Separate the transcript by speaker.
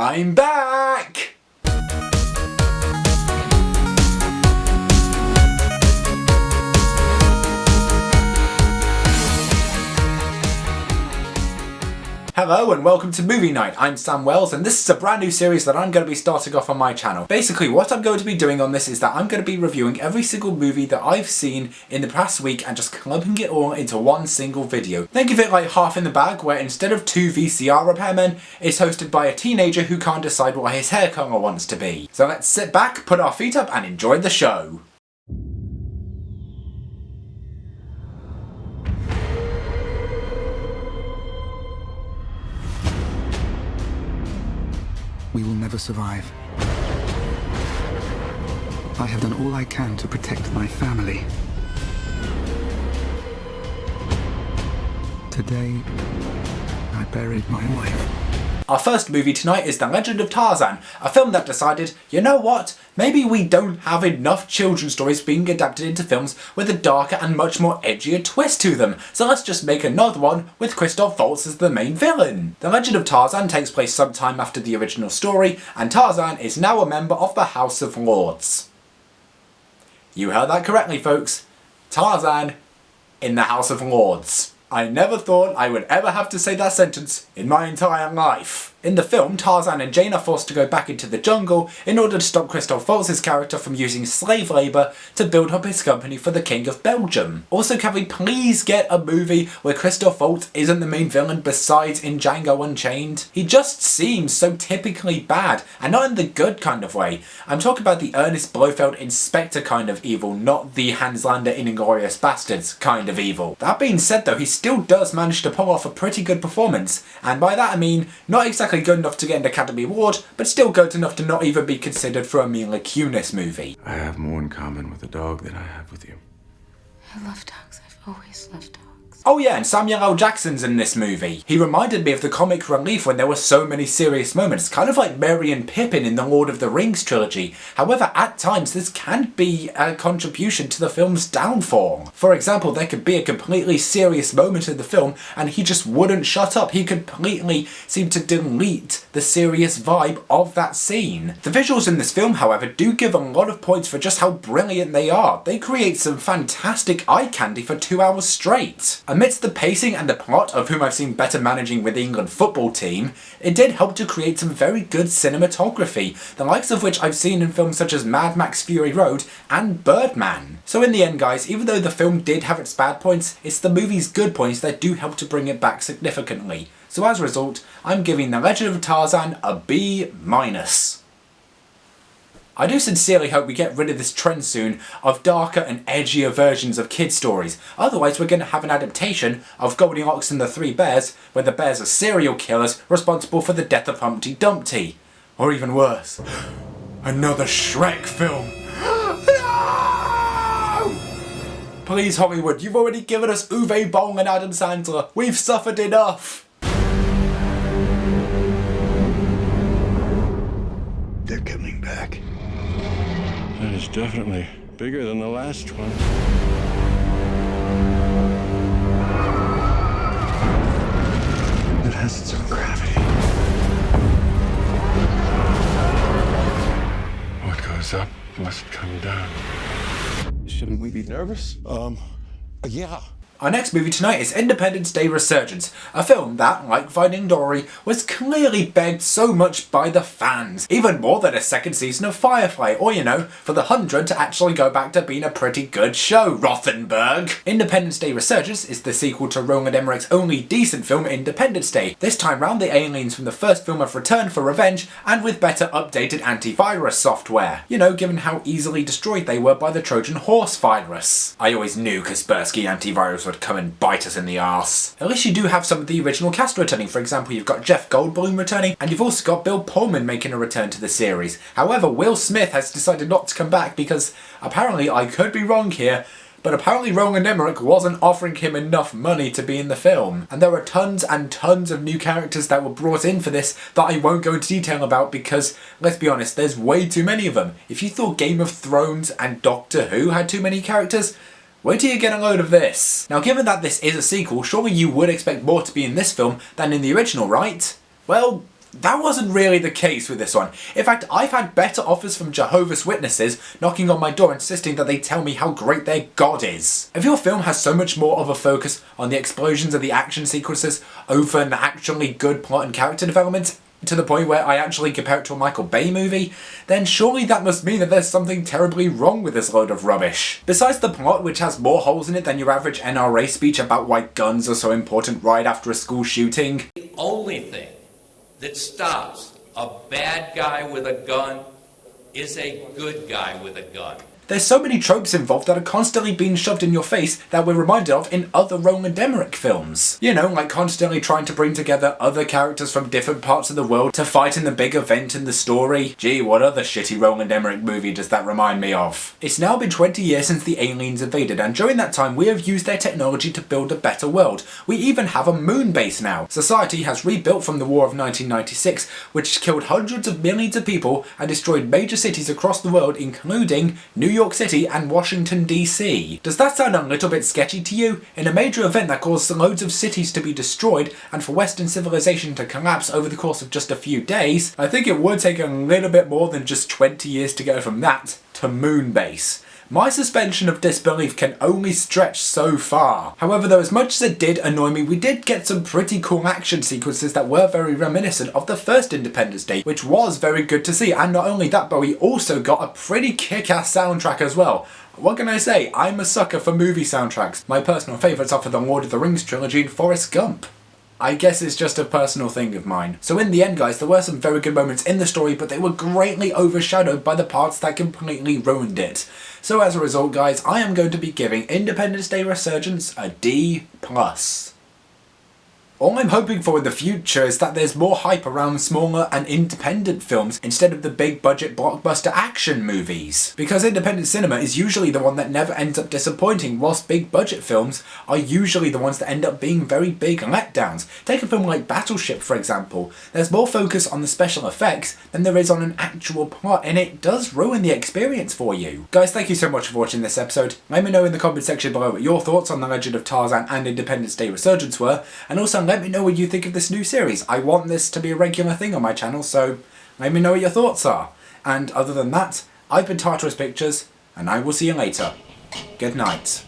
Speaker 1: I'm back! Hello and welcome to Movie Night. I'm Sam Wells and this is a brand new series that I'm going to be starting off on my channel. Basically what I'm going to be doing on this is that I'm going to be reviewing every single movie that I've seen in the past week and just clumping it all into one single video. Think of it like Half in the Bag, where instead of two VCR repairmen, it's hosted by a teenager who can't decide what his hair colour wants to be. So let's sit back, put our feet up and enjoy the show.
Speaker 2: We will never survive. I have done all I can to protect my family. Today, I buried my wife.
Speaker 1: Our first movie tonight is The Legend of Tarzan, a film that decided, you know what, maybe we don't have enough children's stories being adapted into films with a darker and much more edgier twist to them, so let's just make another one with Christoph Waltz as the main villain. The Legend of Tarzan takes place sometime after the original story, and Tarzan is now a member of the House of Lords. You heard that correctly, folks. Tarzan in the House of Lords. I never thought I would ever have to say that sentence in my entire life. In the film, Tarzan and Jane are forced to go back into the jungle in order to stop Christoph Waltz's character from using slave labour to build up his company for the King of Belgium. Also, can we please get a movie where Christoph Waltz isn't the main villain besides in Django Unchained? He just seems so typically bad, and not in the good kind of way. I'm talking about the Ernest Blofeld Inspector kind of evil, not the Hans Lander in Inglourious Basterds kind of evil. That being said though, he still does manage to pull off a pretty good performance, and by that I mean not exactly good enough to get an Academy Award, but still good enough to not even be considered for a Mila Kunis movie.
Speaker 3: I have more in common with a dog than I have with you.
Speaker 4: I love dogs. I've always loved dogs.
Speaker 1: Oh yeah, and Samuel L. Jackson's in this movie. He reminded me of the comic relief when there were so many serious moments, kind of like Merry and Pippin in the Lord of the Rings trilogy. However, at times this can be a contribution to the film's downfall. For example, there could be a completely serious moment in the film and he just wouldn't shut up. He completely seemed to delete the serious vibe of that scene. The visuals in this film, however, do give a lot of points for just how brilliant they are. They create some fantastic eye candy for 2 hours straight. Amidst the pacing and the plot of Whom I've Seen Better Managing with the England football team, it did help to create some very good cinematography, the likes of which I've seen in films such as Mad Max Fury Road and Birdman. So in the end guys, even though the film did have its bad points, it's the movie's good points that do help to bring it back significantly. So as a result, I'm giving The Legend of Tarzan a B-. I do sincerely hope we get rid of this trend soon of darker and edgier versions of kid stories. Otherwise we're going to have an adaptation of Goldilocks and the Three Bears where the bears are serial killers responsible for the death of Humpty Dumpty. Or even worse, another Shrek film. No! Please Hollywood, you've already given us Uwe Boll and Adam Sandler. We've suffered enough.
Speaker 5: They're coming back.
Speaker 3: That is definitely bigger than the last one. It has its own gravity. What goes up must come down.
Speaker 5: Shouldn't we be nervous? Yeah.
Speaker 1: Our next movie tonight is Independence Day Resurgence, a film that, like Finding Dory, was clearly begged so much by the fans, even more than a second season of Firefly, or you know, for The 100 to actually go back to being a pretty good show, Rothenberg. Independence Day Resurgence is the sequel to Roland Emmerich's only decent film Independence Day. This time round the aliens from the first film have returned for revenge, and with better updated antivirus software. You know, given how easily destroyed they were by the Trojan horse virus. I always knew Kaspersky antivirus would come and bite us in the arse. At least you do have some of the original cast returning. For example, you've got Jeff Goldblum returning, and you've also got Bill Pullman making a return to the series. However, Will Smith has decided not to come back because apparently, I could be wrong here, but apparently Roland Emmerich wasn't offering him enough money to be in the film. And there are tons and tons of new characters that were brought in for this that I won't go into detail about because, let's be honest, there's way too many of them. If you thought Game of Thrones and Doctor Who had too many characters, wait till you get a load of this. Now, given that this is a sequel, surely you would expect more to be in this film than in the original, right? Well, That wasn't really the case with this one. In fact, I've had better offers from Jehovah's Witnesses knocking on my door insisting that they tell me how great their God is. If your film has so much more of a focus on the explosions and the action sequences over an actually good plot and character development, to the point where I actually compare it to a Michael Bay movie, then surely that must mean that there's something terribly wrong with this load of rubbish. Besides the plot, which has more holes in it than your average NRA speech about why guns are so important right after a school shooting.
Speaker 6: The only thing that stops a bad guy with a gun is a good guy with a gun.
Speaker 1: There's so many tropes involved that are constantly being shoved in your face that we're reminded of in other Roland Emmerich films. You know, like constantly trying to bring together other characters from different parts of the world to fight in the big event in the story. Gee, what other shitty Roland Emmerich movie does that remind me of? It's now been 20 years since the aliens invaded, and during that time we have used their technology to build a better world. We even have a moon base now. Society has rebuilt from the War of 1996, which killed hundreds of millions of people and destroyed major cities across the world, including New York City and Washington DC. Does that sound a little bit sketchy to you? In a major event that caused loads of cities to be destroyed and for Western civilization to collapse over the course of just a few days, I think it would take a little bit more than just 20 years to go from that to moon base. My suspension of disbelief can only stretch so far. However, though, as much as it did annoy me, we did get some pretty cool action sequences that were very reminiscent of the first Independence Day, which was very good to see. And not only that, but we also got a pretty kick-ass soundtrack as well. What can I say? I'm a sucker for movie soundtracks. My personal favourites are for the Lord of the Rings trilogy and Forrest Gump. I guess it's just a personal thing of mine. So in the end, guys, there were some very good moments in the story, but they were greatly overshadowed by the parts that completely ruined it. So as a result, guys, I am going to be giving Independence Day Resurgence a D+. All I'm hoping for in the future is that there's more hype around smaller and independent films instead of the big budget blockbuster action movies. Because independent cinema is usually the one that never ends up disappointing, whilst big budget films are usually the ones that end up being very big letdowns. Take a film like Battleship, for example. There's more focus on the special effects than there is on an actual plot, and it does ruin the experience for you. Guys, thank you so much for watching this episode. Let me know in the comment section below what your thoughts on The Legend of Tarzan and Independence Day Resurgence were, and also let me know what you think of this new series. I want this to be a regular thing on my channel, so let me know what your thoughts are. And other than that, I've been Tartarus Pictures, and I will see you later. Good night.